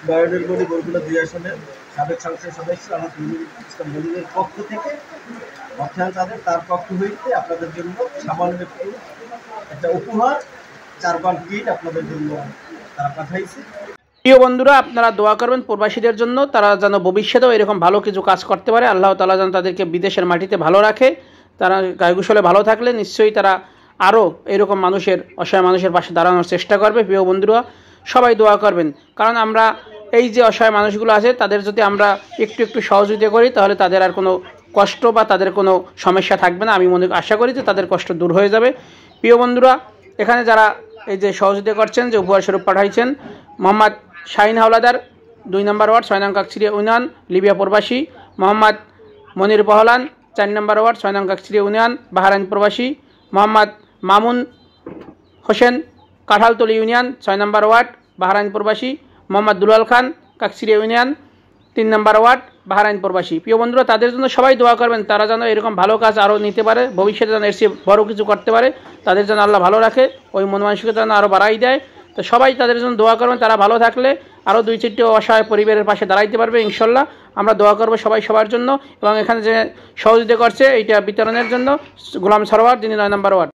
নয়নের গড়ি বরগুনা ২ আসনের সাবেক সংসদ সদস্য আলহাজ মনিরুল ইসলাম মনিরের পক্ষ থেকে অর্থায়ন তার পক্ষ হইতে আপনাদের জন্য সামান্য একটা উপহার 4 পাউন্ড কিট আপনাদের জন্য তারা পাঠাইছে। প্রিয় বন্ধুরা, আপনারা দোয়া করবেন প্রবাসীদের জন্য, তারা যেন ভবিষ্যতেও এরকম ভালো কিছু কাজ করতে পারে। আল্লাহ তাআলা যেন তাদেরকে বিদেশের মাটিতে ভালো রাখে। তারা গায়কুশলে ভালো থাকলে নিশ্চয়ই তারা আরও এরকম মানুষের, অসহায় মানুষের পাশে দাঁড়ানোর চেষ্টা করবে। প্রিয় বন্ধুরা, সবাই দোয়া করবেন, কারণ আমরা এই যে অসহায় মানুষগুলো আছে তাদের যদি আমরা একটু একটু সহযোগিতা করি তাহলে তাদের আর কোনো কষ্ট বা তাদের কোনো সমস্যা থাকবে না। আমি আশা করি যে তাদের কষ্ট দূর হয়ে যাবে। প্রিয় বন্ধুরা, এখানে যারা এই যে সহযোগিতা করছেন, যে উপহার স্বরূপ পাঠাইছেন, মোহাম্মদ শাহিন হাওলাদার 2 নম্বর ওয়ার্ড 6 নং কাকচিরিয়া ইউনিয়ন লিবিয়া প্রবাসী, মোহাম্মদ মনির পহলান 4 নম্বর ওয়ার্ড 6 নং কাকচিরিয়া ইউনিয়ন বাহরাইন প্রবাসী, মোহাম্মদ মামুন হোসেন কাঁঠালতলী ইউনিয়ন 6 নম্বর ওয়ার্ড বাহরাইন প্রবাসী, মোহাম্মদ দুলাল খান কাকচিরিয়া ইউনিয়ন 3 নম্বর ওয়ার্ড বাহরাইন প্রবাসী। প্রিয় বন্ধুরা, তাদের জন্য সবাই দোয়া করবেন, তারা যেন এরকম ভালো কাজ আরও নিতে পারে, ভবিষ্যতে যেন এর চেয়ে বড় কিছু করতে পারে, তাদের যেন আল্লাহ ভালো রাখে, ওই মন মানসিকতা যেন আরও বাড়াই দেয়। তো সবাই তাদের জন্য দোয়া করবেন, তারা ভালো থাকলে আরও 2-4টি অসহায় পরিবারের পাশে দাঁড়াইতে পারবে ইনশাল্লাহ। আমরা দোয়া করবো সবাই সবার জন্য। এবং এখানে যে সহযোগিতা করছে এইটা বিতরণের জন্য গোলাম সরোয়ার, যিনি 9 নম্বর ওয়ার্ড।